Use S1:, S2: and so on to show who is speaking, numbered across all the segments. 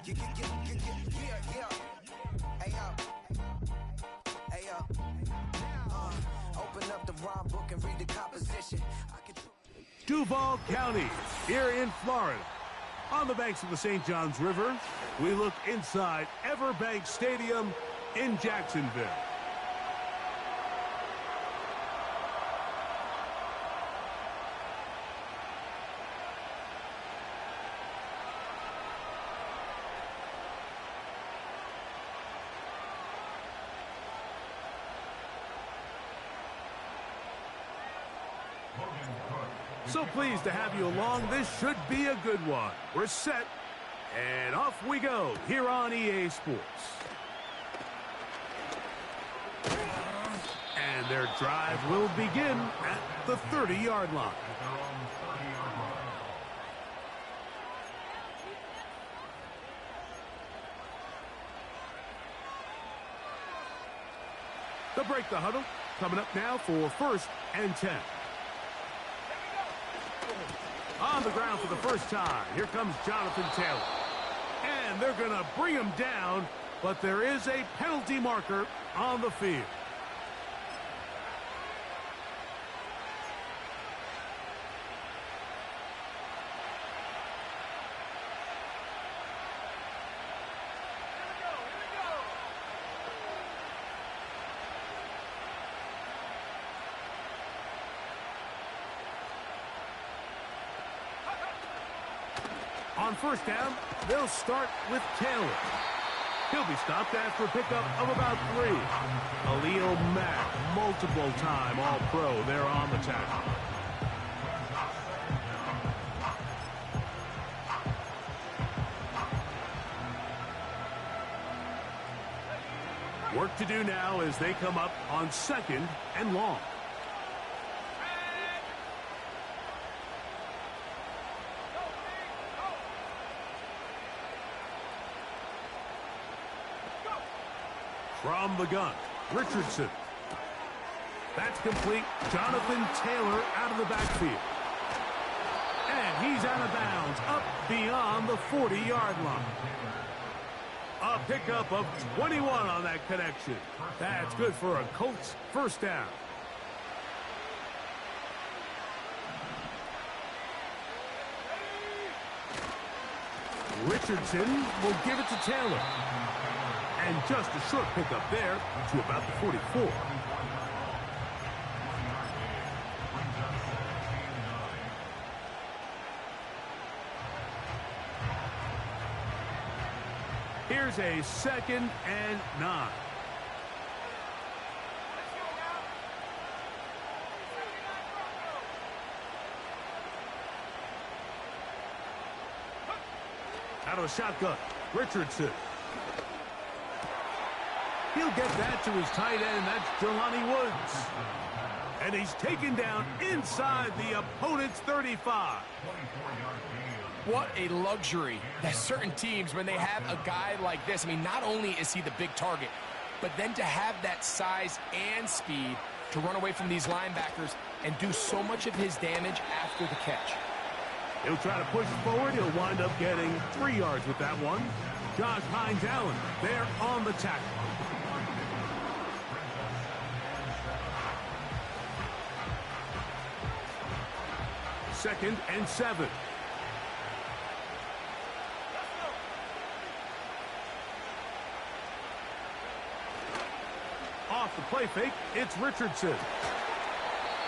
S1: Yeah. Hey, yo. Open up the rhyme book and read the composition.
S2: Duuval County, here in Florida. On the banks of the St. Johns River, we look inside Everbank Stadium in Jacksonville. So pleased to have you along. This should be a good one. We're set, and off we go here on EA Sports. And their drive will begin at the 30-yard line. They'll break the huddle. Coming up now for 1st and 10. On the ground for the first time, here comes Jonathan Taylor. And they're going to bring him down, but there is a penalty marker on the field. On first down, they'll start with Taylor. He'll be stopped after a pickup of about 3. Khalil Mack, multiple-time All-Pro there on the tackle. Work to do now as they come up on 2nd and long. From the gun, Richardson. That's complete. Jonathan Taylor out of the backfield. And he's out of bounds, up beyond the 40-yard line. A pickup of 21 on that connection. That's good for a Colts first down. Richardson will give it to Taylor. And just a short pickup there to about the 44. Here's a 2nd and 9. Out of a shotgun, Richardson. He'll get that to his tight end. That's Jelani Woods. And he's taken down inside the opponent's 35.
S3: What a luxury that certain teams, when they have a guy like this, I mean, not only is he the big target, but then to have that size and speed to run away from these linebackers and do so much of his damage after the catch.
S2: He'll try to push forward. He'll wind up getting 3 yards with that one. Josh Hines-Allen there on the tackle. 2nd and 7. Off the play fake, it's Richardson.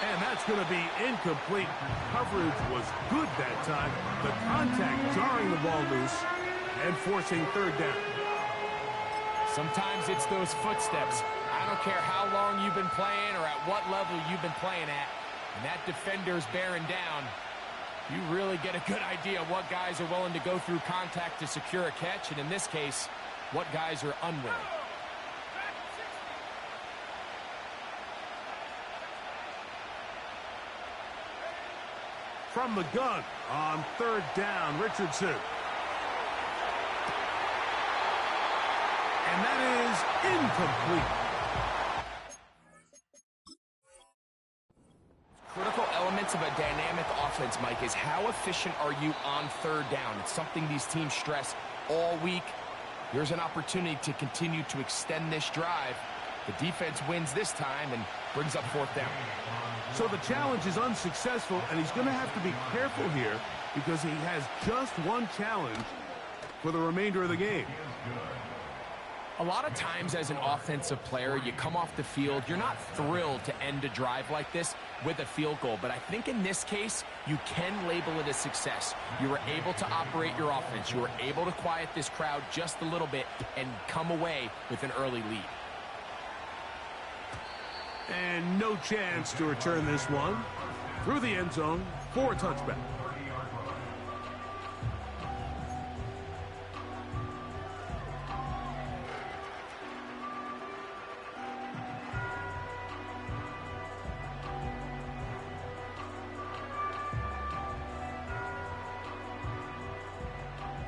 S2: And that's going to be incomplete. Coverage was good that time. The contact jarring the ball loose and forcing 3rd down.
S3: Sometimes it's those footsteps. I don't care how long you've been playing or at what level you've been playing at. And that defender's bearing down. You really get a good idea of what guys are willing to go through contact to secure a catch, and in this case, what guys are unwilling.
S2: From the gun on 3rd down, Richardson. And that is incomplete.
S3: Critical elements of a dynamic offense. offense, Mike, is how efficient are you on third down? It's something these teams stress all week. Here's an opportunity to continue to extend this drive. The defense wins this time and brings up fourth down.
S2: So the challenge is unsuccessful, and he's going to have to be careful here because he has just one challenge for the remainder of the game.
S3: A lot of times as an offensive player, you come off the field, you're not thrilled to end a drive like this with a field goal. But I think in this case, you can label it a success. You were able to operate your offense. You were able to quiet this crowd just a little bit and come away with an early lead.
S2: And no chance to return this one through the end zone for a touchback.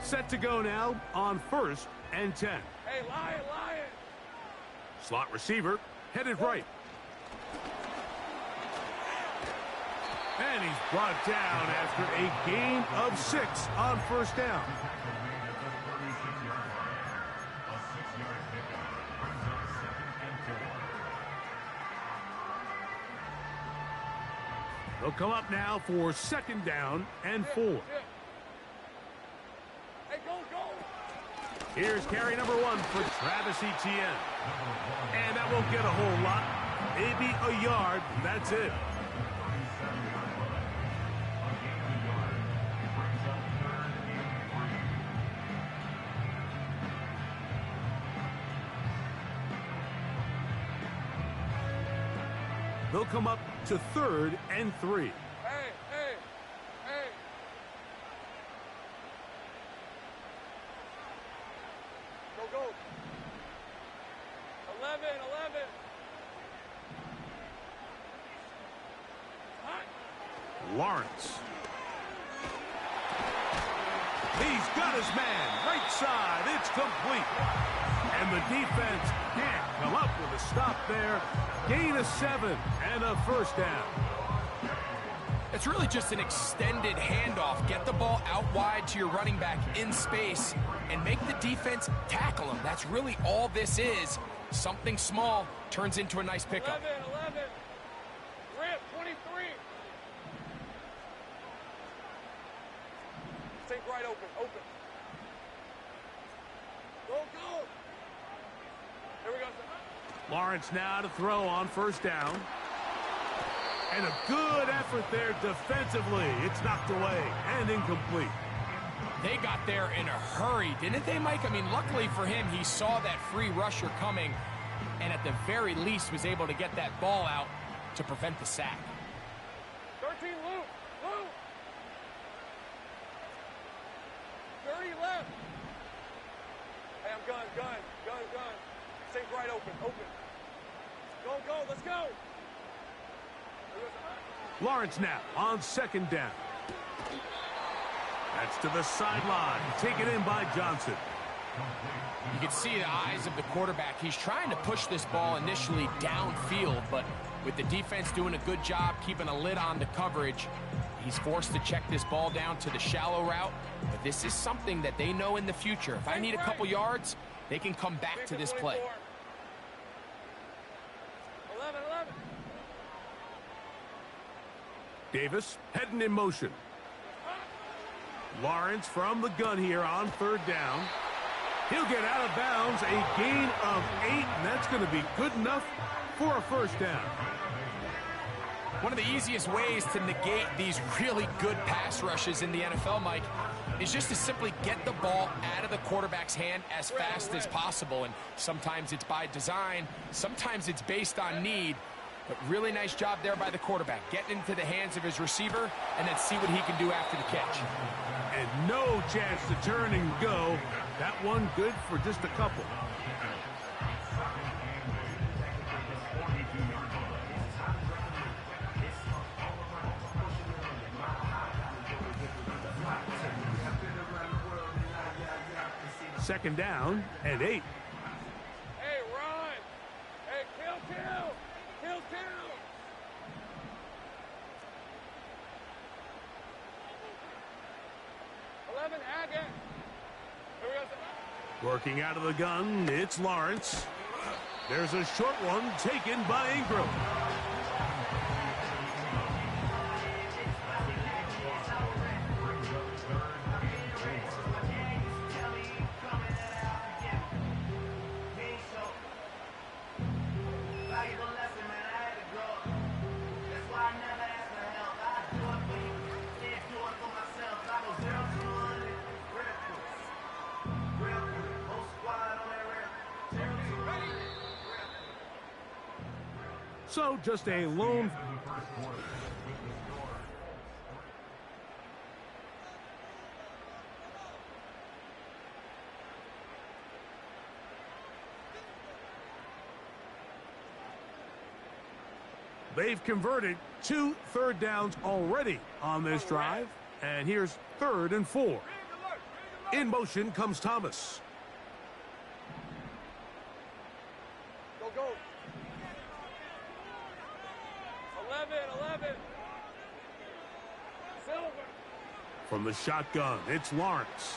S2: Set to go now on 1st and 10.
S4: Hey, Lion!
S2: Slot receiver headed right. And he's brought down after a gain of 6 on 1st down. They'll come up now for 2nd down and 4.
S4: Hey, go!
S2: Here's carry number 1 for Travis Etienne. And that won't get a whole lot. Maybe a yard. That's it. They'll come up to 3rd and 3.
S4: Hey! Go! 11!
S2: Lawrence. He's got his man. Right side. It's complete. And the defense can't come up with a stop there. Gain of 7 and a 1st down.
S3: It's really just an extended handoff. Get the ball out wide to your running back in space and make the defense tackle him. That's really all this is. Something small turns into a nice pickup.
S4: 11. Rip, 23. Take right open. Go! Here we go.
S2: Lawrence now to throw on 1st down. And a good effort there defensively. It's knocked away and incomplete.
S3: They got there in a hurry, didn't they, Mike? I mean, luckily for him, he saw that free rusher coming and at the very least was able to get that ball out to prevent the sack.
S4: 13, Luke! 30 left! Hey, I'm gun. Take right open. Go, let's go!
S2: Lawrence now on 2nd down. That's to the sideline. Taken in by Johnson.
S3: You can see the eyes of the quarterback. He's trying to push this ball initially downfield, but with the defense doing a good job keeping a lid on the coverage, he's forced to check this ball down to the shallow route. But this is something that they know in the future. If I need a couple yards, they can come back to this play.
S4: 11.
S2: Davis heading in motion. Lawrence from the gun here on 3rd down. He'll get out of bounds, a gain of 8, and that's going to be good enough for a 1st down.
S3: One of the easiest ways to negate these really good pass rushes in the NFL, Mike, is just to simply get the ball out of the quarterback's hand as fast as possible. And sometimes it's by design, sometimes it's based on need. But really nice job there by the quarterback, getting into the hands of his receiver and then see what he can do after the catch.
S2: And no chance to turn and go. That one good for just a couple. Second down and 8.
S4: Hey, run! Hey, kill! Again. Here we go.
S2: Working out of the gun, it's Lawrence. There's a short one taken by Ingram. So just a lone. They've converted 2 third downs already on this drive. And here's 3rd and 4. In motion comes Thomas.
S4: Go, go. 11. Silver.
S2: From the shotgun, it's Lawrence.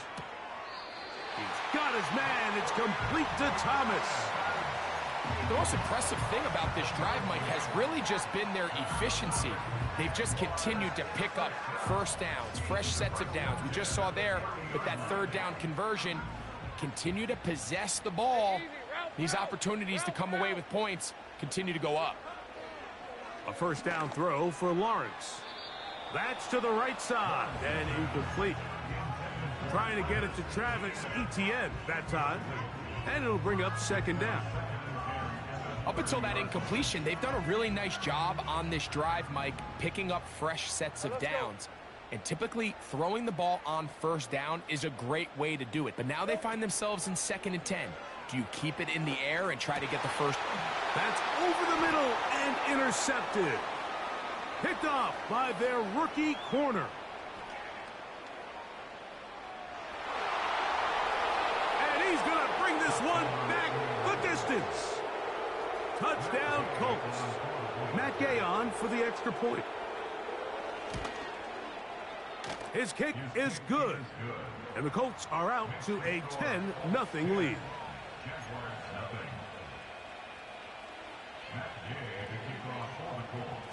S2: He's got his man. It's complete to Thomas.
S3: The most impressive thing about this drive, Mike, has really just been their efficiency. They've just continued to pick up first downs, fresh sets of downs. We just saw there with that 3rd down conversion, continue to possess the ball. These opportunities to come away with points continue to go up.
S2: A first down throw for Lawrence. That's to the right side and incomplete. Trying to get it to Travis Etienne that time. And it'll bring up 2nd down.
S3: Up until that incompletion, they've done a really nice job on this drive, Mike, picking up fresh sets of downs. And typically, throwing the ball on 1st down is a great way to do it. But now they find themselves in 2nd and 10. Do you keep it in the air and try to get the first?
S2: That's over the middle and intercepted. Picked off by their rookie corner. And he's going to bring this one back the distance. Touchdown, Colts. Matt Gay on for the extra point. His kick is good. And the Colts are out to a 10-0 lead.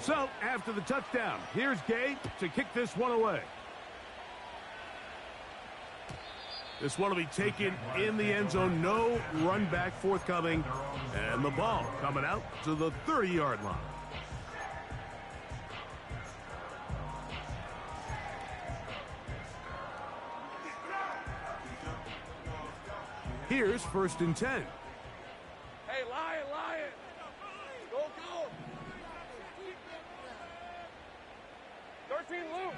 S2: So, after the touchdown, here's Gay to kick this one away. This one will be taken in the end zone. No run back forthcoming. And the ball coming out to the 30-yard line. Here's 1st and 10.
S4: Hey, Lion. Go. 13, Luke.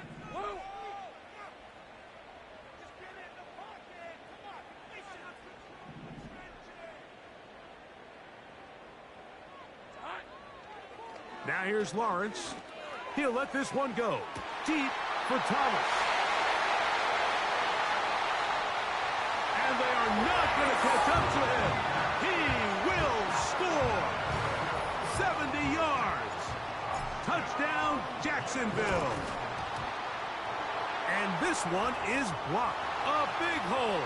S2: Now here's Lawrence. He'll let this one go. Deep for Thomas. And they are not going to catch up to him. He will score. 70 yards. Touchdown, Jacksonville. And this one is blocked. A big hole.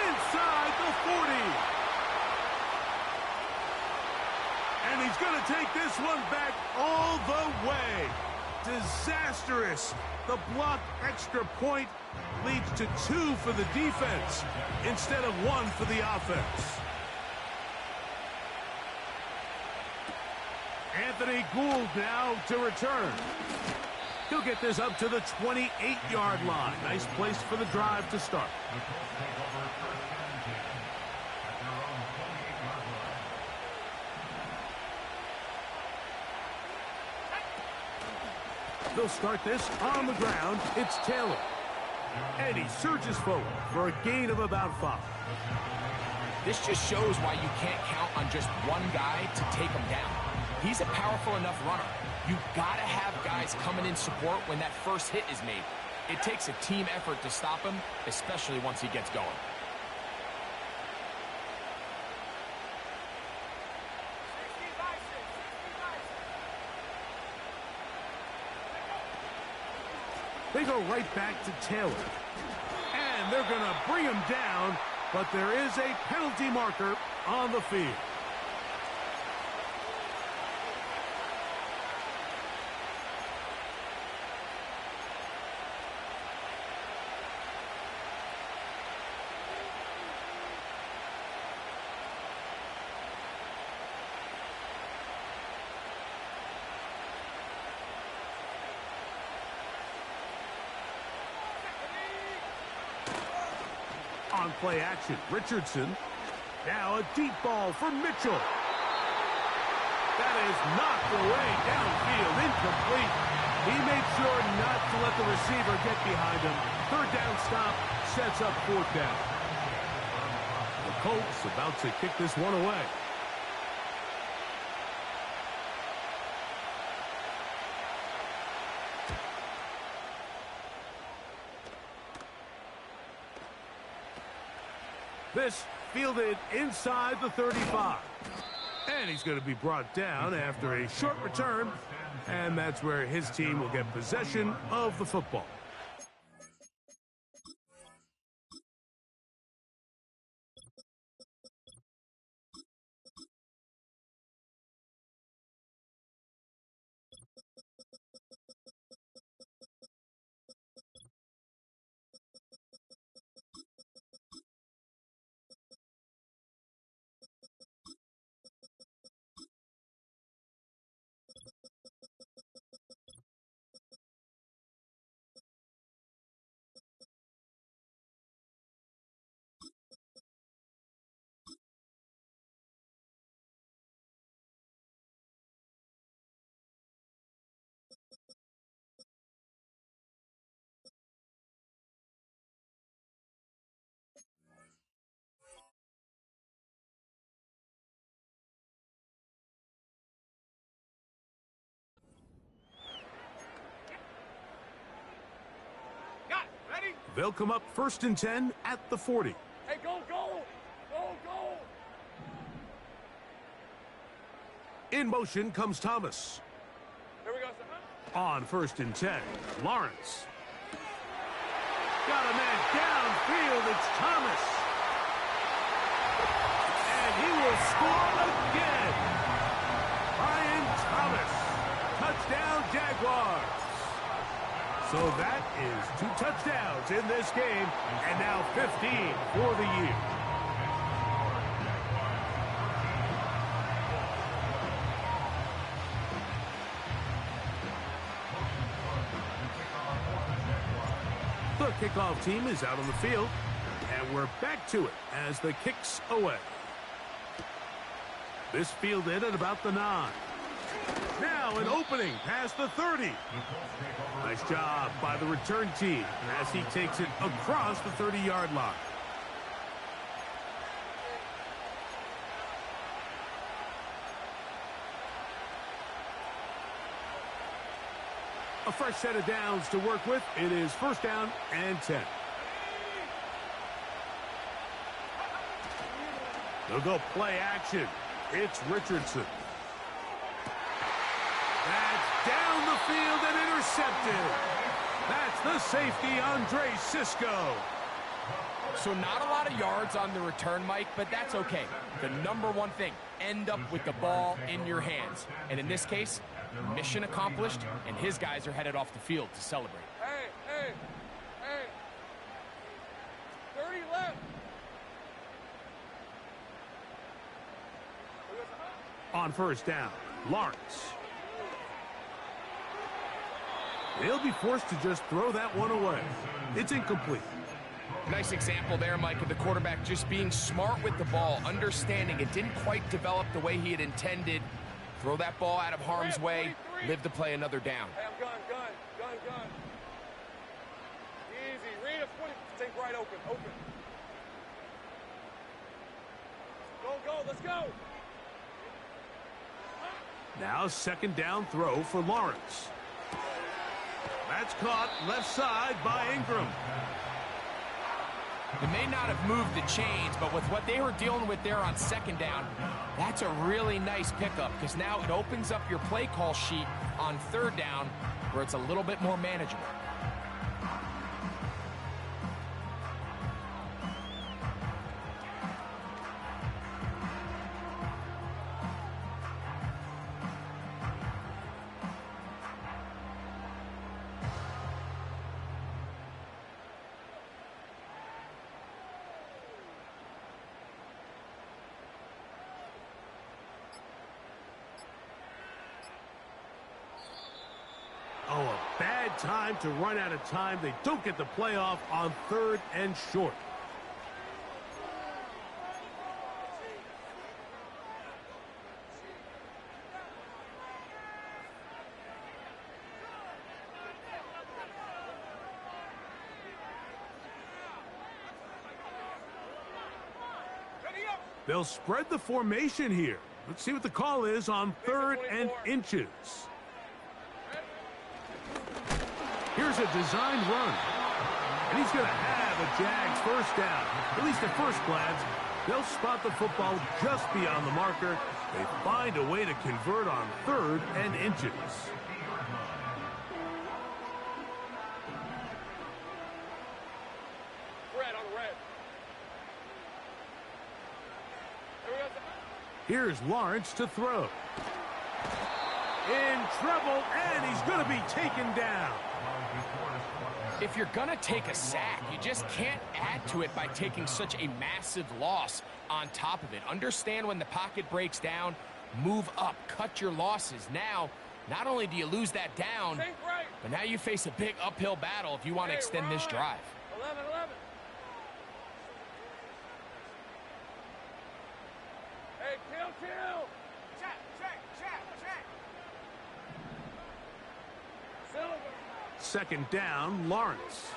S2: Inside the 40. And he's going to take this one back all the way. Disastrous. The blocked extra point leads to 2 for the defense instead of 1 for the offense. Anthony Gould now to return. He'll get this up to the 28-yard line. Nice place for the drive to start. They'll start this on the ground. It's Taylor. And he surges forward for a gain of about 5.
S3: This just shows why you can't count on just one guy to take him down. He's a powerful enough runner. You've got to have guys coming in support when that first hit is made. It takes a team effort to stop him, especially once he gets going.
S2: They go right back to Taylor. And they're going to bring him down, but there is a penalty marker on the field. On play action, Richardson. Now a deep ball for Mitchell. That is knocked away downfield, incomplete. He made sure not to let the receiver get behind him. Third down stop sets up fourth down. The Colts about to kick this one away. This fielded inside the 35. And he's going to be brought down after a short return. And that's where his team will get possession of the football. They'll come up 1st and 10 at the 40.
S4: Hey, go, go! Go, go!
S2: In motion comes Thomas.
S4: Here we go, sir.
S2: On 1st and 10, Lawrence. Got a man downfield, it's Thomas. And he will score again. Brian Thomas. Touchdown, Jaguars. So that is 2 touchdowns in this game, and now 15 for the year. The kickoff team is out on the field, and we're back to it as the kick's away. This fielded at about the 9. Now an opening past the 30. Nice job by the return team as he takes it across the 30-yard line. A fresh set of downs to work with. It is 1st down and 10. They'll go play action. It's Richardson. That's down the field and intercepted. That's the safety, Andre Cisco.
S3: So not a lot of yards on the return, Mike, but that's okay. The number one thing, end up with the ball in your hands. And in this case, mission accomplished, and his guys are headed off the field to celebrate.
S4: Hey, hey, hey. 30 left.
S2: On 1st down, Lawrence. They'll be forced to just throw that one away. It's incomplete.
S3: Nice example there, Mike, of the quarterback just being smart with the ball, understanding it didn't quite develop the way he had intended. Throw that ball out of harm's way, live to play another down.
S4: Hey, I'm gun. Easy, read it, 20, take right open. Go, let's go.
S2: Now 2nd down throw for Lawrence. That's caught left side by Ingram.
S3: They may not have moved the chains, but with what they were dealing with there on 2nd down, that's a really nice pickup because now it opens up your play call sheet on 3rd down where it's a little bit more manageable.
S2: that time to run out of time. They don't get the playoff on 3rd and short. They'll spread the formation here. Let's see what the call is on 3rd and inches. Here's a designed run. And he's going to have a Jags first down. At least at first glance, they'll spot the football just beyond the marker. They find a way to convert on 3rd and inches. Here's Lawrence to throw. In trouble, and he's going to be taken down.
S3: If you're going to take a sack, you just can't add to it by taking such a massive loss on top of it. Understand when the pocket breaks down, move up, cut your losses. Now, not only do you lose that down, but now you face a big uphill battle if you want to extend this drive.
S4: 11. Hey, kill. Check. Silver.
S2: 2nd down, Lawrence.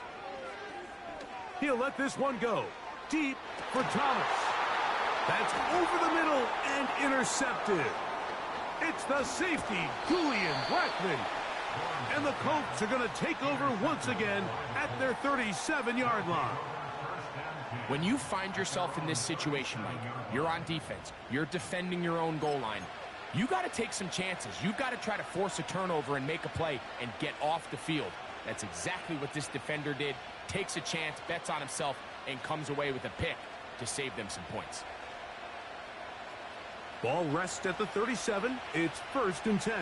S2: He'll let this one go. Deep for Thomas. That's over the middle and intercepted. It's the safety, Julian Blackman. And the Colts are going to take over once again at their 37-yard line.
S3: When you find yourself in this situation, Mike, you're on defense, you're defending your own goal line, you got to take some chances. You've got to try to force a turnover and make a play and get off the field. That's exactly what this defender did. Takes a chance, bets on himself, and comes away with a pick to save them some points.
S2: Ball rests at the 37. It's 1st and 10.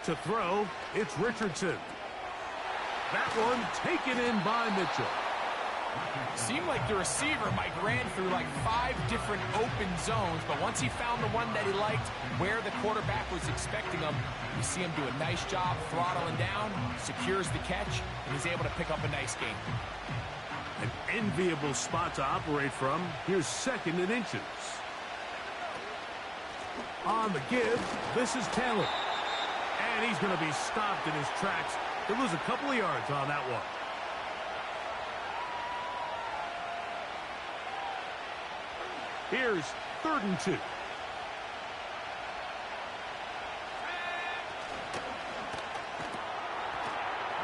S2: To throw, it's Richardson. That one taken in by Mitchell.
S3: Seemed like the receiver, Mike, ran through like 5 different open zones, but once he found the one that he liked, where the quarterback was expecting him, you see him do a nice job throttling down, secures the catch, and he's able to pick up a nice gain.
S2: An enviable spot to operate from. Here's 2nd and inches. On the give, this is Taylor. And he's going to be stopped in his tracks. He'll lose a couple of yards on that one. Here's 3rd and 2.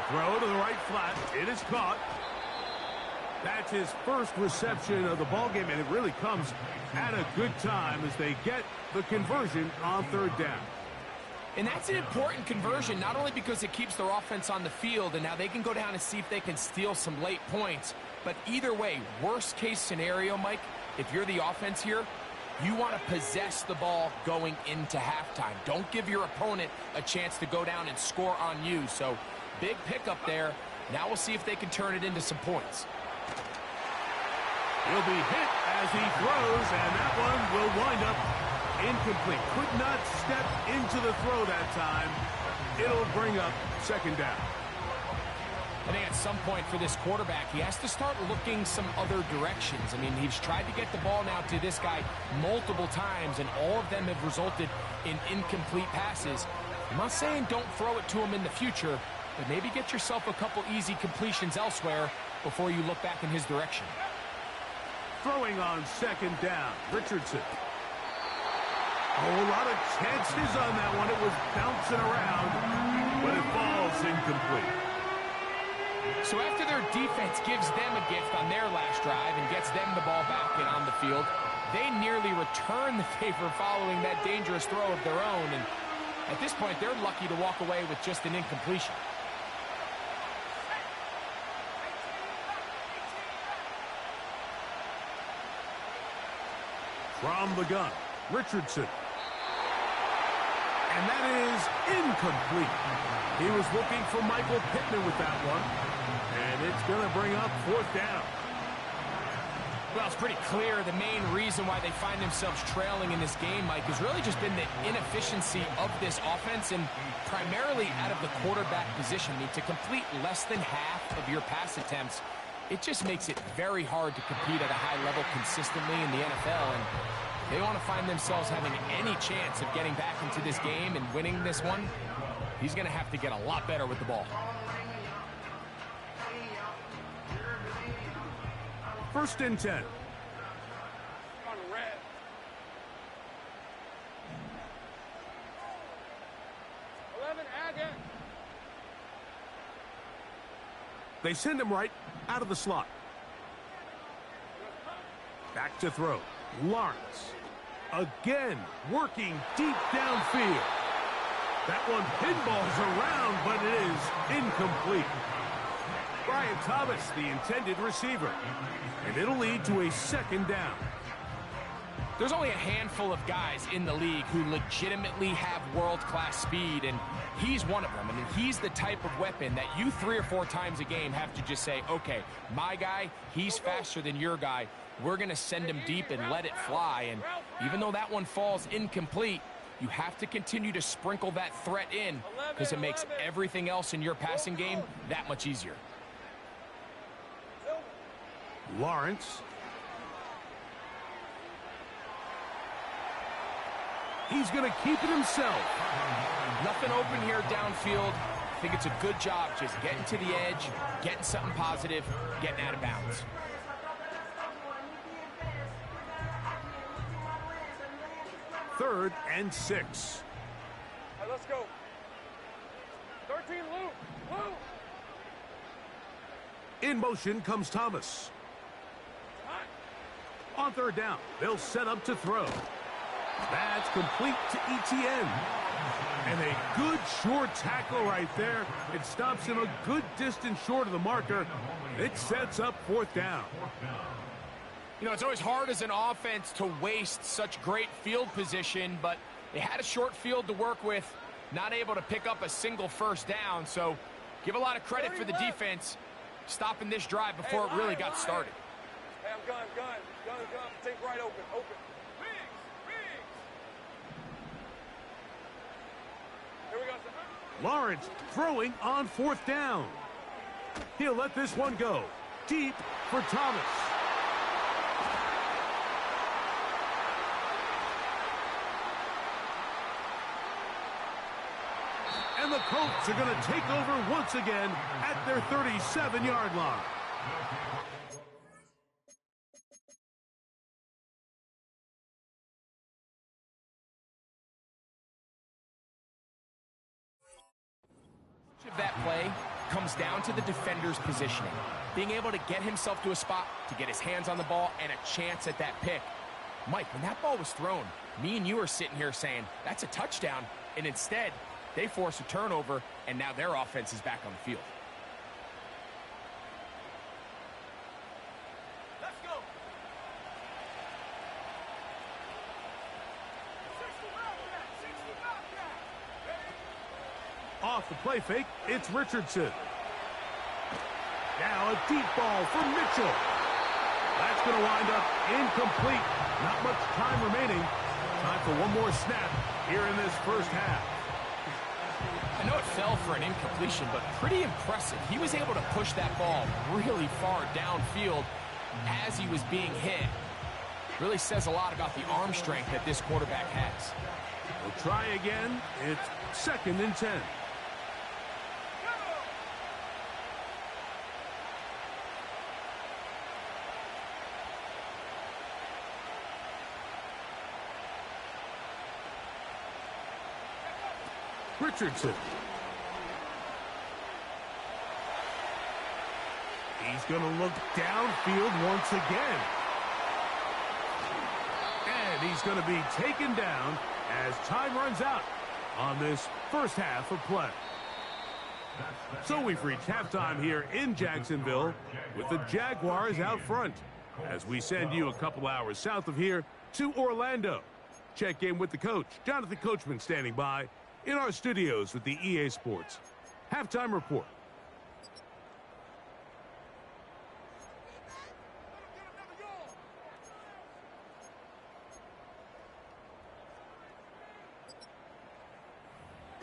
S2: Throw to the right flat. It is caught. That's his first reception of the ballgame, and it really comes at a good time as they get the conversion on 3rd down.
S3: And that's an important conversion, not only because it keeps their offense on the field, and now they can go down and see if they can steal some late points. But either way, worst case scenario, Mike, if you're the offense here, you want to possess the ball going into halftime. Don't give your opponent a chance to go down and score on you. So big pickup there. Now we'll see if they can turn it into some points.
S2: He'll be hit as he throws, and that one will wind up incomplete. Could not step into the throw that time. It'll bring up 2nd down.
S3: I think at some point for this quarterback, he has to start looking some other directions. I mean, he's tried to get the ball now to this guy multiple times, and all of them have resulted in incomplete passes. I'm not saying don't throw it to him in the future, but maybe get yourself a couple easy completions elsewhere before you look back in his direction.
S2: Throwing on 2nd down, Richardson. A whole lot of chances on that one. It was bouncing around, but it falls incomplete.
S3: So after their defense gives them a gift on their last drive and gets them the ball back and on the field, they nearly return the favor following that dangerous throw of their own. And at this point, they're lucky to walk away with just an incompletion.
S2: From the gun, Richardson. And that is incomplete. He was looking for Michael Pittman with that one. And it's going to bring up 4th down.
S3: Well, it's pretty clear the main reason why they find themselves trailing in this game, Mike, has really just been the inefficiency of this offense and primarily out of the quarterback position. I mean, to complete less than half of your pass attempts, it just makes it very hard to compete at a high level consistently in the NFL. And they want to find themselves having any chance of getting back into this game and winning this one. He's going to have to get a lot better with the ball.
S2: First and 10.
S4: On red.
S2: They send him right out of the slot. Back to throw. Lawrence. Again, working deep downfield. That one pinballs around, but it is incomplete. Brian Thomas, the intended receiver. And it'll lead to a second down.
S3: There's only a handful of guys in the league who legitimately have world-class speed, and he's one of them. I mean, he's the type of weapon that you 3 or 4 times a game have to just say, okay, my guy, he's faster than your guy. We're going to send him deep and let it fly. And even though that one falls incomplete, you have to continue to sprinkle that threat in because it makes everything else in your passing game that much easier.
S2: Lawrence. He's going to keep it himself.
S3: Nothing open here downfield. I think it's a good job just getting to the edge, getting something positive, getting out of bounds.
S2: Third and 6.
S4: All right, let's go. 13, Luke. Luke.
S2: In motion comes Thomas. On third down, they'll set up to throw. That's complete to ETN. And a good short tackle right there. It stops him a good distance short of the marker. It sets up fourth down.
S3: You know, it's always hard as an offense to waste such great field position, but they had a short field to work with, not able to pick up a single first down. So give a lot of credit for the defense stopping this drive before it really got started.
S4: Hey, I'm gun. Take right open. Here we go, sir.
S2: Lawrence throwing on fourth down. He'll let this one go. Deep for Thomas. And the Colts are going to take over once again at their 37-yard line.
S3: Of that play comes down to the defender's positioning, being able to get himself to a spot to get his hands on the ball and a chance at that pick. Mike, when that ball was thrown, me and you are sitting here saying that's a touchdown, and instead they force a turnover, and now their offense is back on the field.
S4: Let's go.
S2: Off the play fake, it's Richardson. Now a deep ball for Mitchell. That's going to wind up incomplete. Not much time remaining. Time for one more snap here in this first half.
S3: I know it fell for an incompletion, but pretty impressive. He was able to push that ball really far downfield as he was being hit. Really says a lot about the arm strength that this quarterback has.
S2: We'll try again. It's second and 10. Richardson. He's going to look downfield once again. And he's going to be taken down as time runs out on this first half of play. So we've reached halftime here in Jacksonville with the Jaguars out front as we send you a couple hours south of here to Orlando. Check in with the coach, Jonathan Coachman, standing by in our studios with the EA Sports Halftime Report.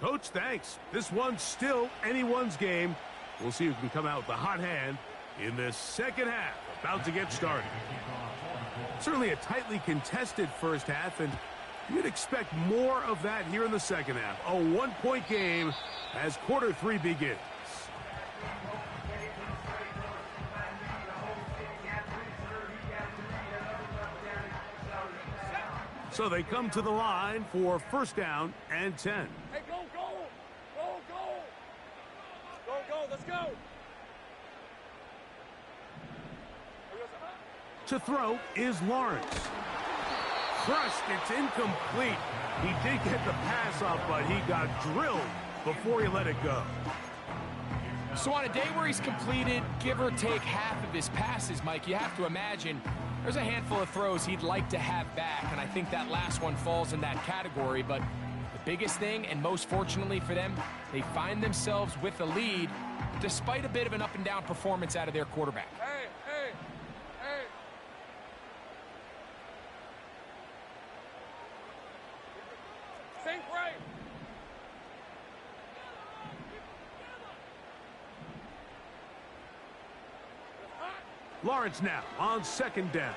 S2: Coach, thanks. This one's still anyone's game. We'll see who can come out with the hot hand in this second half, about to get started. Certainly a tightly contested first half, and you'd expect more of that here in the second half. A one-point game as quarter 3 begins. So they come to the line for first down and 10.
S4: Hey, go, go! Go, go! Go, go, let's go!
S2: To throw is Lawrence. Crushed, it's incomplete. He did get the pass off, but he got drilled before he let it go.
S3: So on a day where he's completed, give or take half of his passes, Mike, you have to imagine there's a handful of throws he'd like to have back, and I think that last one falls in that category. But the biggest thing, and most fortunately for them, they find themselves with a lead despite a bit of an up-and-down performance out of their quarterback.
S4: Hey, hey, hey! Think right!
S2: Lawrence now on second down.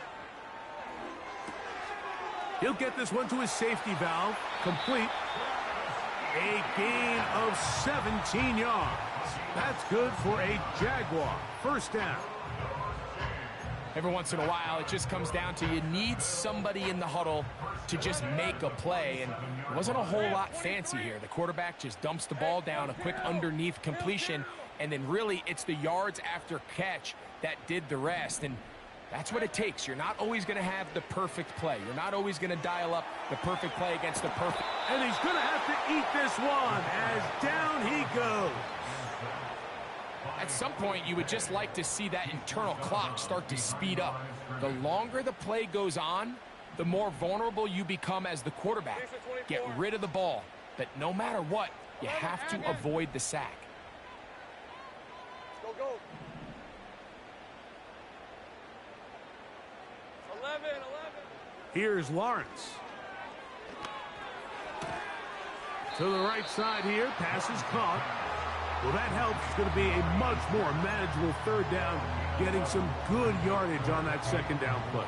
S2: He'll get this one to his safety valve. Complete. A gain of 17 yards. That's good for a Jaguar. First down.
S3: Every once in a while, it just comes down to you need somebody in the huddle to just make a play, and it wasn't a whole lot fancy here. The quarterback just dumps the ball down, a quick underneath completion, and then really it's the yards after catch that did the rest, and that's what it takes. You're not always going to have the perfect play. You're not always going to dial up the perfect play against the perfect.
S2: And he's going to have to eat this one as down he goes.
S3: At some point, you would just like to see that internal clock start to speed up. The longer the play goes on, the more vulnerable you become as the quarterback. Get rid of the ball, but no matter what, you have to avoid the sack.
S4: Go, go! 11.
S2: Here's Lawrence. To the right side here, pass is caught. Well, that helps. It's going to be a much more manageable third down, getting some good yardage on that second down play.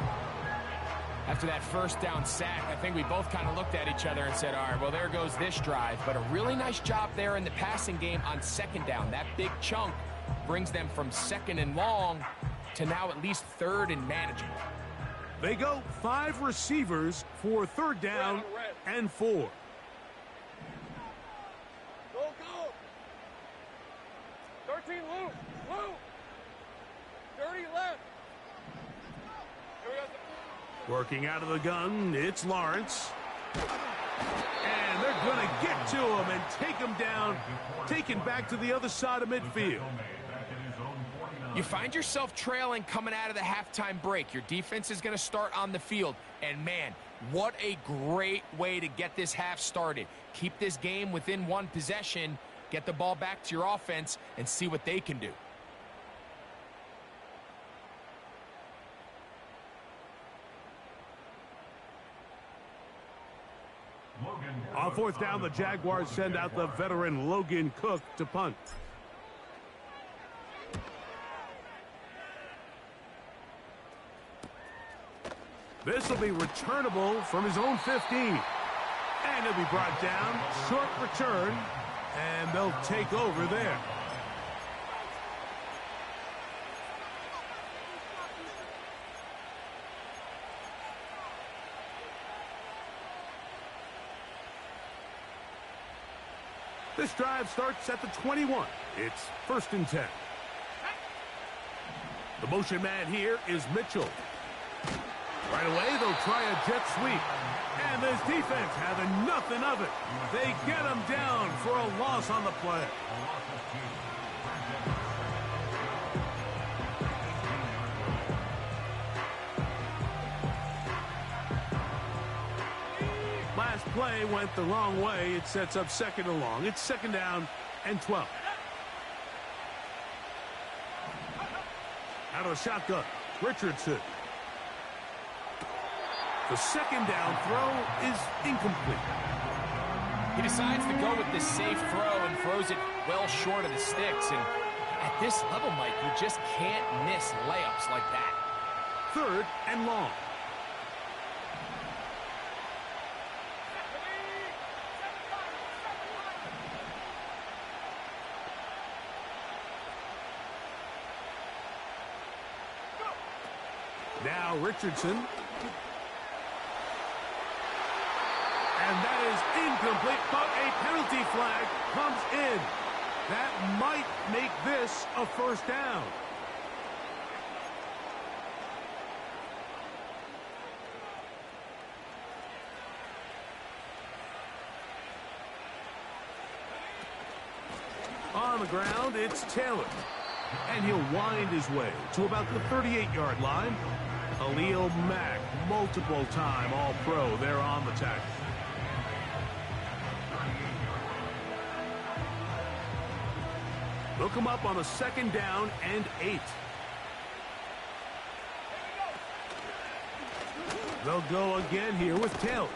S3: After that first down sack, I think we both kind of looked at each other and said, all right, well, there goes this drive. But a really nice job there in the passing game on second down. That big chunk brings them from second and long to now at least third and manageable.
S2: They go 5 receivers for third down and 4.
S4: Go, go! 13 loose! Loose! 30 left! Here we go.
S2: Working out of the gun, it's Lawrence. And they're going to get to him and take him down, taken back to the other side of midfield.
S3: You find yourself trailing coming out of the halftime break. Your defense is going to start on the field. And, man, what a great way to get this half started. Keep this game within one possession, get the ball back to your offense, and see what they can do.
S2: On fourth down, the Jaguars send out the veteran Logan Cook to punt. This will be returnable from his own 15. And he'll be brought down. Short return. And they'll take over there. This drive starts at the 21. It's first and 10. The motion man here is Mitchell. Right away, they'll try a jet sweep. And this defense having nothing of it. They get him down for a loss on the play. Last play went the wrong way. It sets up second and long. It's second down and 12. Out of the shotgun, Richardson. The second down throw is incomplete.
S3: He decides to go with this safe throw and throws it well short of the sticks. And at this level, Mike, you just can't miss layups like that.
S2: 3rd and long. Now Richardson. And that is incomplete, but a penalty flag comes in. That might make this a first down. On the ground, it's Taylor. And he'll wind his way to about the 38-yard line. Khalil Mack, multiple-time All-Pro there on the tackle. Look him up on a 2nd down and 8. They'll go again here with Taylor.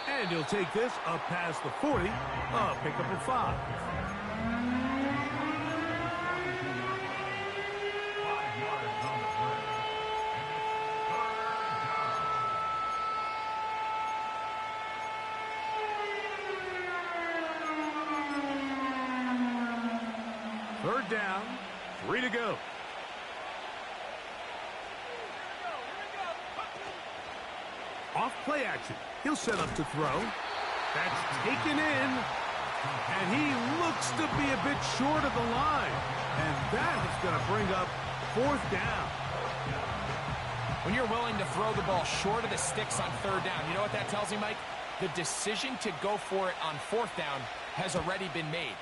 S2: And he'll take this up past the 40, a pickup of 5. Third down, 3 to go. Off play action. He'll set up to throw. That's taken in. And he looks to be a bit short of the line. And that is going to bring up 4th down.
S3: When you're willing to throw the ball short of the sticks on 3rd down, you know what that tells me, Mike? The decision to go for it on 4th down has already been made.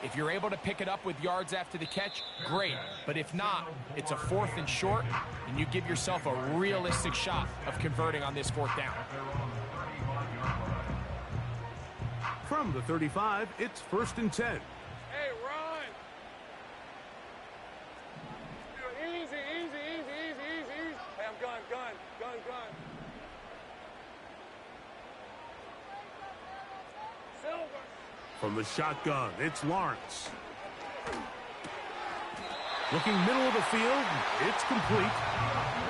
S3: If you're able to pick it up with yards after the catch, great. But if not, it's a 4th and short, and you give yourself a realistic shot of converting on this 4th down.
S2: From the 35, it's 1st and 10.
S4: Hey, run! Easy, easy, easy, easy, easy, easy. Hey, I'm gun. Silver.
S2: From the shotgun, it's Lawrence. Looking middle of the field, it's complete.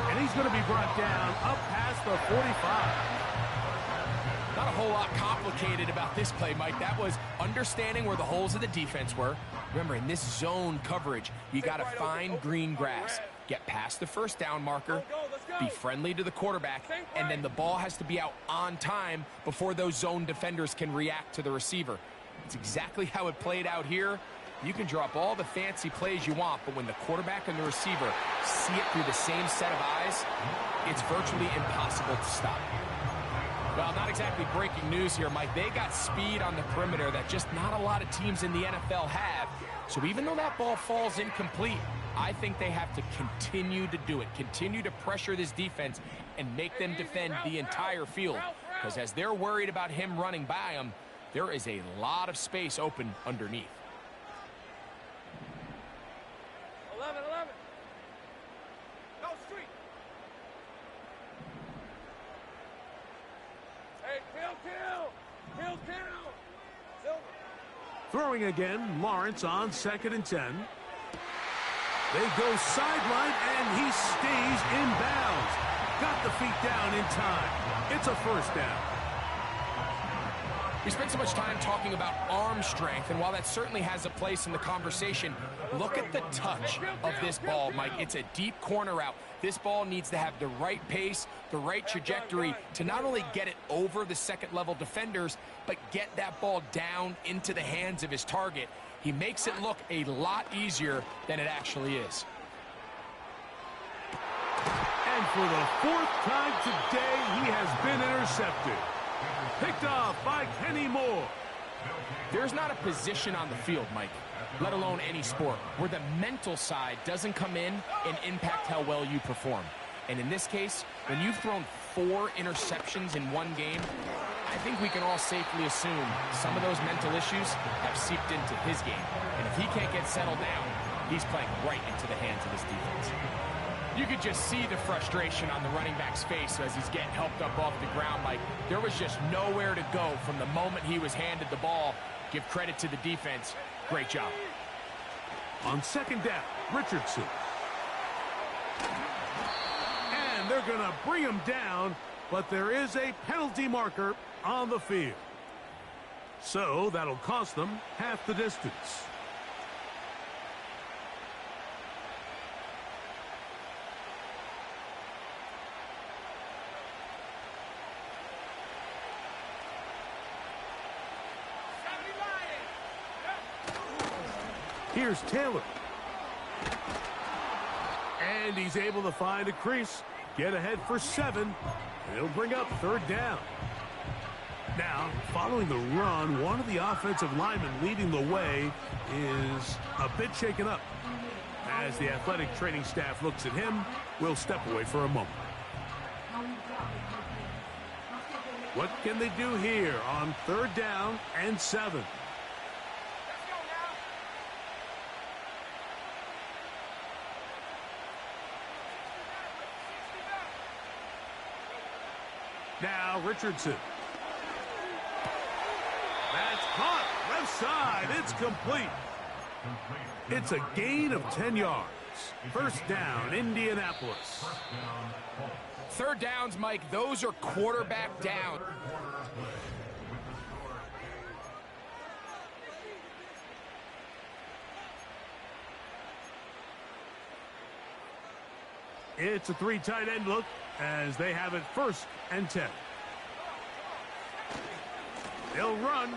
S2: And he's going to be brought down up past the 45.
S3: Not a whole lot complicated about this play, Mike. That was understanding where the holes of the defense were. Remember, in this zone coverage, you got to find green grass. Get past the 1st down marker, be friendly to the quarterback, and then the ball has to be out on time before those zone defenders can react to the receiver. It's exactly how it played out here. You can draw up all the fancy plays you want, but when the quarterback and the receiver see it through the same set of eyes, it's virtually impossible to stop. Well, not exactly breaking news here, Mike. They got speed on the perimeter that just not a lot of teams in the NFL have. So even though that ball falls incomplete, I think they have to continue to do it, continue to pressure this defense and make them defend the entire field. Because as they're worried about him running by them, there is a lot of space open underneath.
S4: 11. Go street. Hey, kill. Silver.
S2: Throwing again, Lawrence on 2nd and 10. They go sideline, and he stays in bounds. Got the feet down in time. It's a 1st down.
S3: We spent so much time talking about arm strength, and while that certainly has a place in the conversation, look at the touch of this ball, Mike. It's a deep corner route. This ball needs to have the right pace, the right trajectory to not only get it over the 2nd-level defenders, but get that ball down into the hands of his target. He makes it look a lot easier than it actually is.
S2: And for the 4th time today, he has been intercepted. Picked off by Kenny Moore.
S3: There's not a position on the field, Mike, let alone any sport, where the mental side doesn't come in and impact how well you perform. And in this case, when you've thrown 4 interceptions in one game, I think we can all safely assume some of those mental issues have seeped into his game. And if he can't get settled down, he's playing right into the hands of his defense. You could just see the frustration on the running back's face as he's getting helped up off the ground. Like, there was just nowhere to go from the moment he was handed the ball. Give credit to the defense. Great job.
S2: On second down, Richardson. And they're going to bring him down, but there is a penalty marker on the field. So that'll cost them half the distance. Here's Taylor. And he's able to find a crease. Get ahead for 7. He'll bring up third down. Now, following the run, one of the offensive linemen leading the way is a bit shaken up. As the athletic training staff looks at him, we'll step away for a moment. What can they do here on third down and 7? Now Richardson. That's caught. Left side. It's complete. It's a gain of 10 yards. First down, Indianapolis.
S3: Third downs, Mike, those are quarterback down.
S2: It's a 3 tight end look as they have it first and 10. They'll run.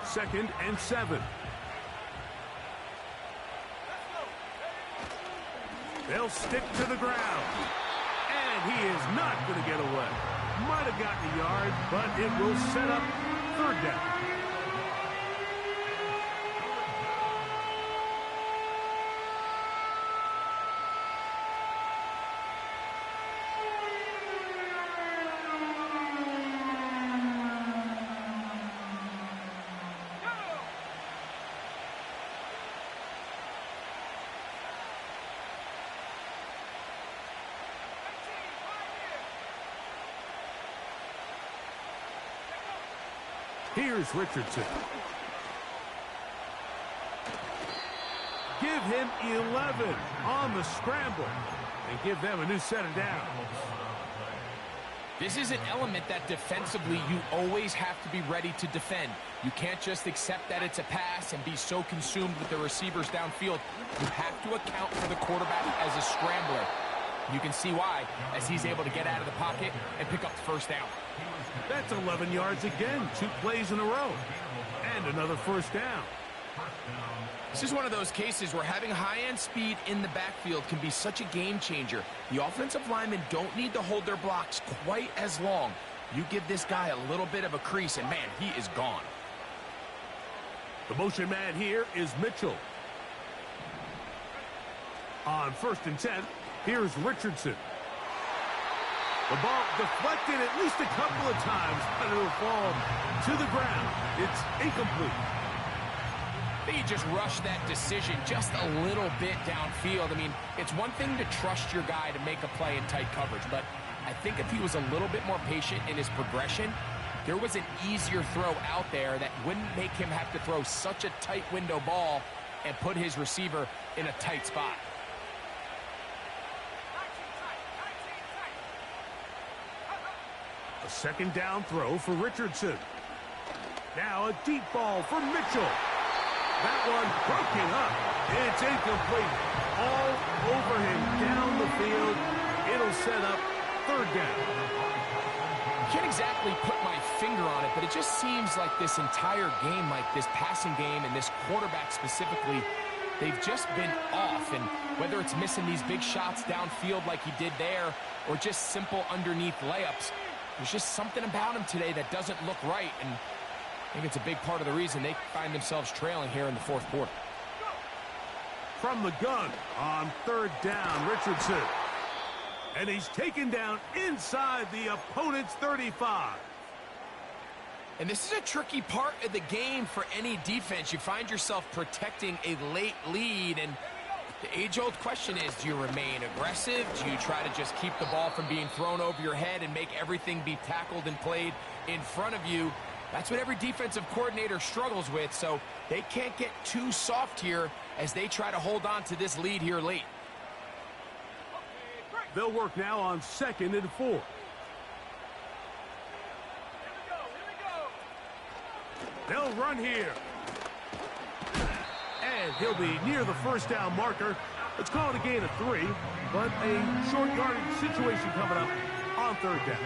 S2: Second and 7. They'll stick to the ground. And he is not going to get away. Might have gotten a yard, but it will set up third down. Here's Richardson. Give him 11 on the scramble and give them a new set of downs.
S3: This is an element that defensively you always have to be ready to defend. You can't just accept that it's a pass and be so consumed with the receivers downfield. You have to account for the quarterback as a scrambler. You can see why, as he's able to get out of the pocket and pick up the first down.
S2: That's 11 yards again, 2 plays in a row. And another first down.
S3: This is one of those cases where having high-end speed in the backfield can be such a game changer. The offensive linemen don't need to hold their blocks quite as long. You give this guy a little bit of a crease, and man, he is gone.
S2: The motion man here is Mitchell. On first and 10, here's Richardson. The ball deflected at least a couple of times, but it'll fall to the ground. It's incomplete.
S3: I think he just rushed that decision just a little bit downfield. I mean, it's one thing to trust your guy to make a play in tight coverage, but I think if he was a little bit more patient in his progression, there was an easier throw out there that wouldn't make him have to throw such a tight window ball and put his receiver in a tight spot.
S2: A second down throw for Richardson. Now a deep ball for Mitchell. That one broken up. It's incomplete. All over him down the field. It'll set up third down.
S3: I can't exactly put my finger on it, but it just seems like this entire game, like this passing game and this quarterback specifically, they've just been off. And whether it's missing these big shots downfield like he did there or just simple underneath layups, there's just something about him today that doesn't look right. And I think it's a big part of the reason they find themselves trailing here in the fourth quarter.
S2: From the gun on third down, Richardson. And he's taken down inside the opponent's 35.
S3: And this is a tricky part of the game for any defense. You find yourself protecting a late lead, and the age-old question is, do you remain aggressive? Do you try to just keep the ball from being thrown over your head and make everything be tackled and played in front of you? That's what every defensive coordinator struggles with, so they can't get too soft here as they try to hold on to this lead here late.
S2: They'll work now on 2nd and 4. They'll run here. And he'll be near the first down marker. Let's call it a gain of 3, but a short yardage situation coming up on 3rd down.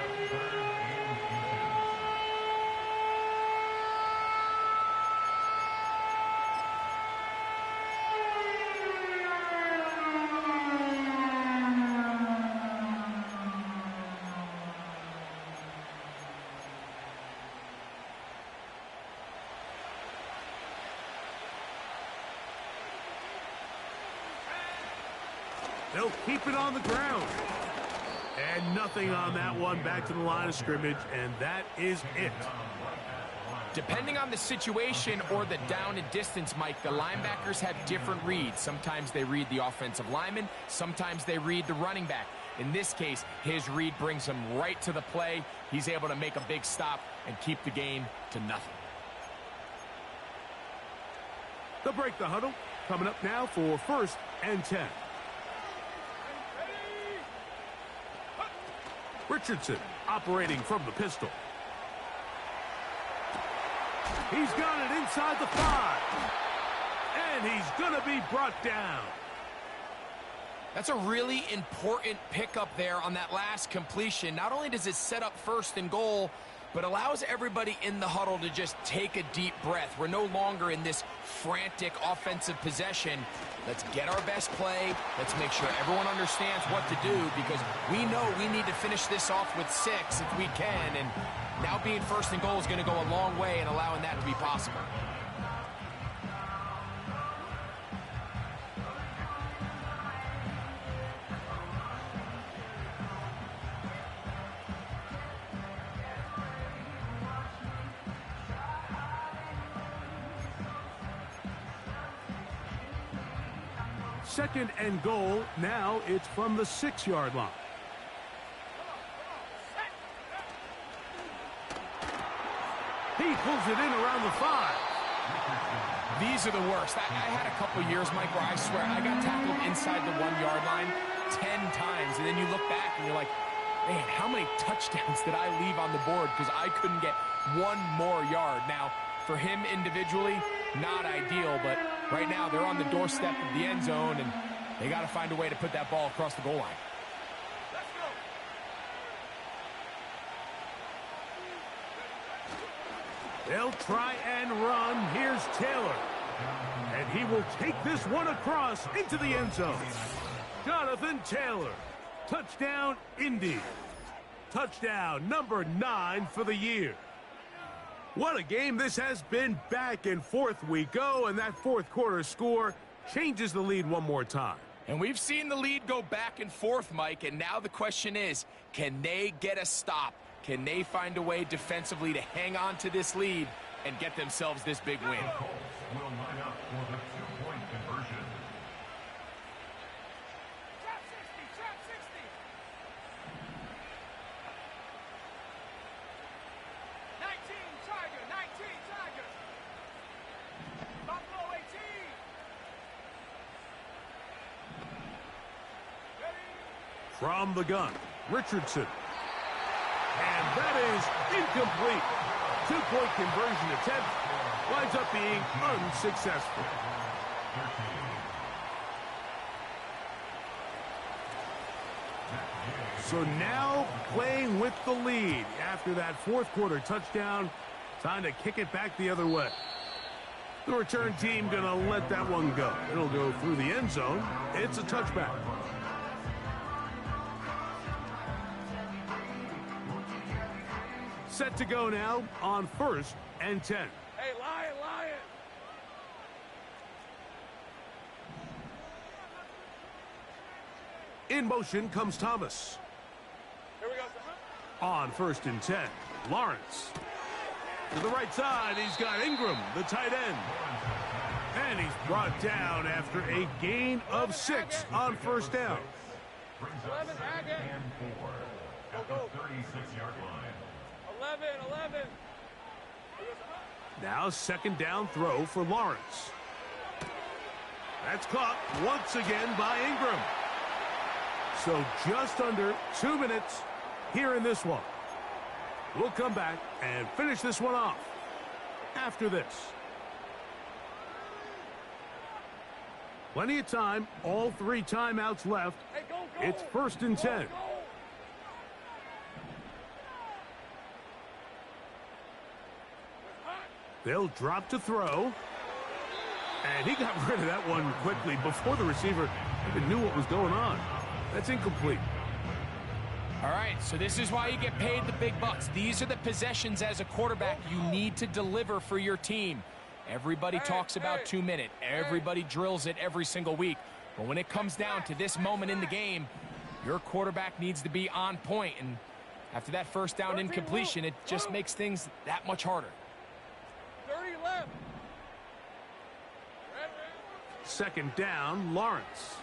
S2: They'll keep it on the ground. And nothing on that one. Back to the line of scrimmage, and that is it.
S3: Depending on the situation or the down and distance, Mike, the linebackers have different reads. Sometimes they read the offensive lineman. Sometimes they read the running back. In this case, his read brings him right to the play. He's able to make a big stop and keep the game to nothing.
S2: They'll break the huddle. Coming up now for 1st and 10. Richardson operating from the pistol. He's got it inside the 5. And he's going to be brought down.
S3: That's a really important pickup there on that last completion. Not only does it set up 1st and goal, but allows everybody in the huddle to just take a deep breath. We're no longer in this frantic offensive possession. Let's get our best play. Let's make sure everyone understands what to do, because we know we need to finish this off with 6 if we can. And now being 1st and goal is going to go a long way in allowing that to be possible.
S2: Second and goal. Now it's from the 6-yard line. He pulls it in around the 5.
S3: These are the worst. I had a couple years, Mike, where I swear I got tackled inside the 1-yard line 10 times. And then you look back and you're like, man, how many touchdowns did I leave on the board because I couldn't get one more yard? Now, for him individually, not ideal, but right now they're on the doorstep of the end zone, and they got to find a way to put that ball across the goal line.
S4: Let's go.
S2: They'll try and run. Here's Taylor. And he will take this one across into the end zone. Jonathan Taylor. Touchdown, Indy. Touchdown number 9 for the year. What a game this has been. Back and forth we go, and that 4th quarter score changes the lead one more time.
S3: And we've seen the lead go back and forth, Mike, and now the question is, can they get a stop? Can they find a way defensively to hang on to this lead and get themselves this big win?
S5: Will line up for the 2-point conversion.
S4: Trap 60, trap 60. 19, Tiger, 19, Tiger. Buffalo 18. Ready?
S2: From the gun, Richardson. And that is incomplete. 2-point conversion attempt winds up being unsuccessful. So now playing with the lead after that 4th quarter touchdown. Time to kick it back the other way. The return team going to let that one go. It'll go through the end zone. It's a touchback. Set to go now on 1st and 10.
S4: Hey, Lion, Lion.
S2: In motion comes Thomas.
S4: Here we go.
S2: On 1st and 10, Lawrence. To the right side, he's got Ingram, the tight end. And he's brought down after a gain of 6 on 1st down.
S5: Brings up
S4: 11,
S5: second and 4 at the 36-yard line.
S4: 11.
S2: Now 2nd down throw for Lawrence. That's caught once again by Ingram. So just under 2 minutes here in this one. We'll come back and finish this one off after this. Plenty of time, all 3 timeouts left.
S4: Hey, go.
S2: It's 1st and 10. They'll drop to throw. And he got rid of that one quickly before the receiver even knew what was going on. That's incomplete.
S3: All right, so this is why you get paid the big bucks. These are the possessions as a quarterback you need to deliver for your team. Everybody talks about 2 minute. Everybody drills it every single week. But when it comes down to this moment in the game, your quarterback needs to be on point. And after that 1st down incompletion, it just makes things that much harder.
S4: 30 left.
S2: 2nd down, Lawrence.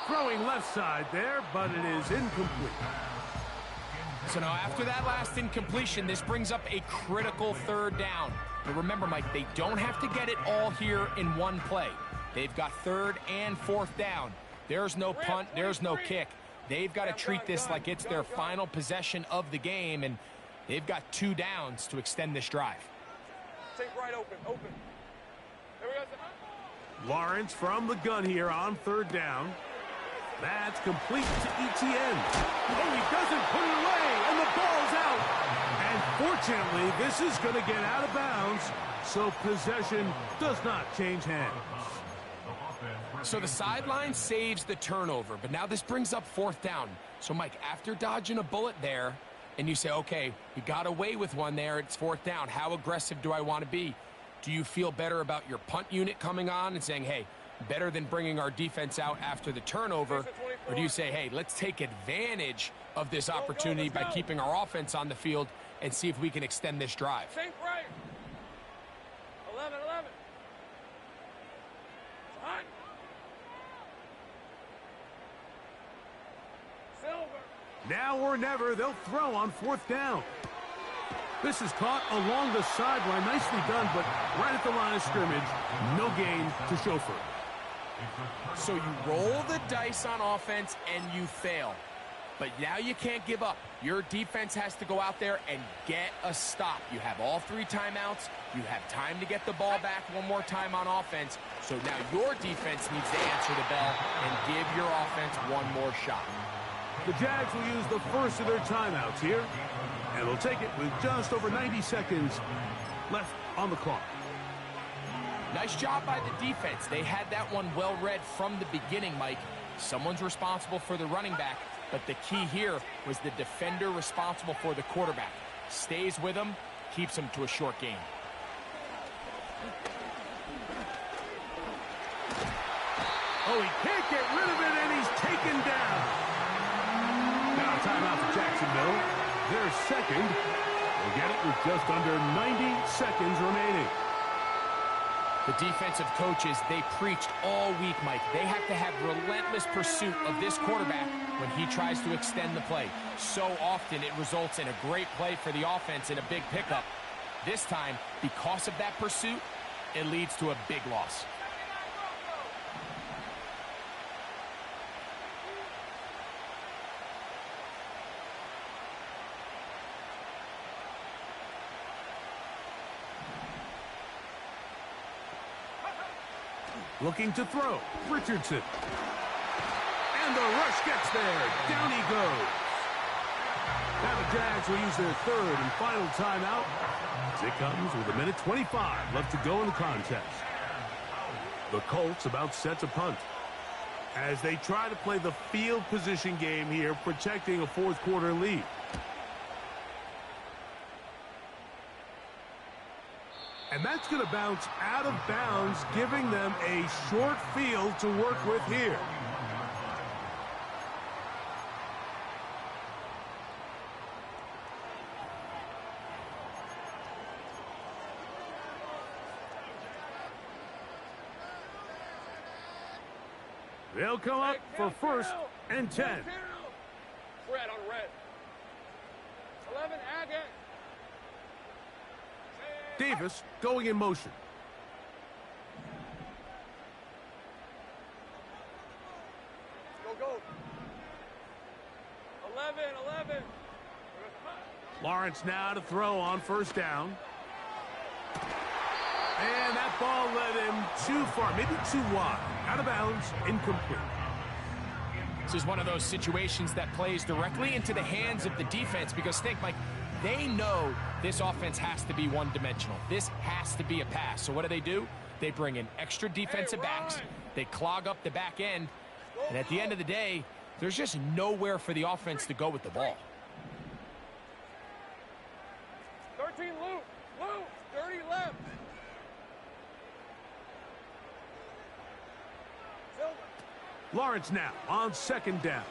S2: Throwing left side there, but it is incomplete.
S3: So now after that last incompletion, this brings up a critical 3rd down. But remember, Mike, they don't have to get it all here in one play. They've got 3rd and 4th down. There's no punt, there's no kick. They've got to treat this like it's their final possession of the game, and they've got 2 downs to extend this drive.
S4: Take right open. Here we go.
S2: Lawrence from the gun here on 3rd down. That's complete to ETN. Oh, he doesn't put it away, and the ball's out. And fortunately, this is going to get out of bounds, so possession does not change hands.
S3: So the sideline saves the turnover, but now this brings up 4th down. So, Mike, after dodging a bullet there, and you say, okay, you got away with one there, it's 4th down. How aggressive do I want to be? Do you feel better about your punt unit coming on and saying, hey, better than bringing our defense out after the turnover? Or do you say, hey, let's take advantage of this opportunity by keeping our offense on the field and see if we can extend this drive?
S4: Sink right. 11. Hot. Silver.
S2: Now or never, they'll throw on 4th down. This is caught along the sideline. Nicely done, but right at the line of scrimmage, no gain to show for it.
S3: So you roll the dice on offense and you fail. But now you can't give up. Your defense has to go out there and get a stop. You have all 3 timeouts. You have time to get the ball back one more time on offense. So now your defense needs to answer the bell and give your offense one more shot.
S2: The Jags will use the first of their timeouts here, and they'll take it with just over 90 seconds left on the clock.
S3: Nice job by the defense. They had that one well read from the beginning, Mike. Someone's responsible for the running back, but the key here was the defender responsible for the quarterback. Stays with him, keeps him to a short game.
S2: Oh, he can't get rid of it, and he's taken down. Now timeout for Jacksonville. Their 2nd. They'll get it with just under 90 seconds remaining.
S3: The defensive coaches, they preached all week, Mike. They have to have relentless pursuit of this quarterback when he tries to extend the play. So often it results in a great play for the offense and a big pickup. This time, because of that pursuit, it leads to a big loss.
S2: Looking to throw, Richardson. And the rush gets there. Down he goes. Now the Jags will use their 3rd and final timeout. As it comes with 1:25 left to go in the contest. The Colts about set to punt, as they try to play the field position game here, protecting a 4th quarter lead. And that's going to bounce out of bounds, giving them a short field to work with here. They'll come up for first and 10.
S4: Red on red. 11, Agate.
S2: Davis going in motion.
S4: Go, go. 11.
S2: Lawrence now to throw on first down. And that ball led him too far, maybe too wide. Out of bounds, incomplete.
S3: This is one of those situations that plays directly into the hands of the defense because think, Mike, they know this offense has to be one-dimensional. This has to be a pass. So what do? They bring in extra defensive backs. They clog up the back end. And at the end of the day, there's just nowhere for the offense to go with the ball.
S4: 13, Luke. Dirty left.
S2: Lawrence now on second down.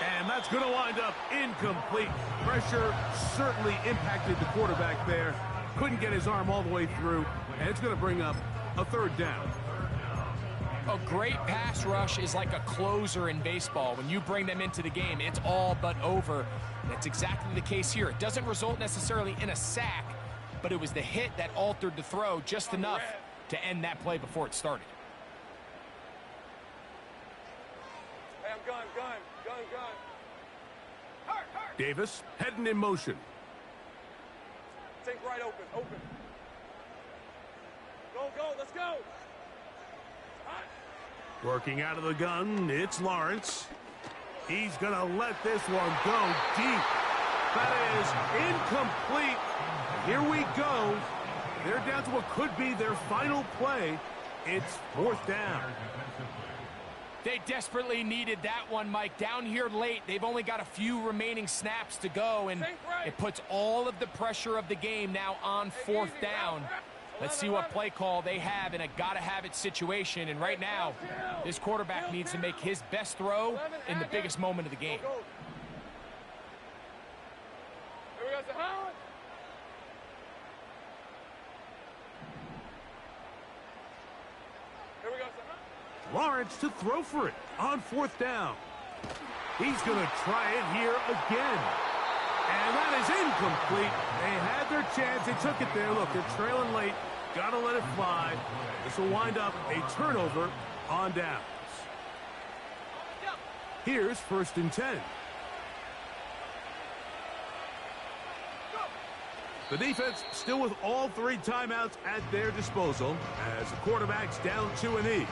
S2: And that's going to wind up incomplete. Pressure certainly impacted the quarterback there. Couldn't get his arm all the way through. And it's going to bring up a third down.
S3: A great pass rush is like a closer in baseball. When you bring them into the game, it's all but over. And that's exactly the case here. It doesn't result necessarily in a sack, but it was the hit that altered the throw just enough to end that play before it started.
S4: Hey, I'm gun.
S2: Davis heading in motion.
S4: Take right open. Go, let's go.
S2: Working out of the gun, it's Lawrence. He's going to let this one go deep. That is incomplete. Here we go. They're down to what could be their final play. It's fourth down.
S3: They desperately needed that one, Mike. Down here late, they've only got a few remaining snaps to go, and it puts all of the pressure of the game now on fourth down. Let's see what play call they have in a gotta-have-it situation. And right now, this quarterback needs to make his best throw in the biggest moment of the game.
S2: Lawrence to throw for it on fourth down. He's going to try it here again. And that is incomplete. They had their chance. They took it there. Look, they're trailing late. Got to let it fly. This will wind up a turnover on downs. Here's first and 10. The defense still with all three timeouts at their disposal as the quarterback's down 2 and E.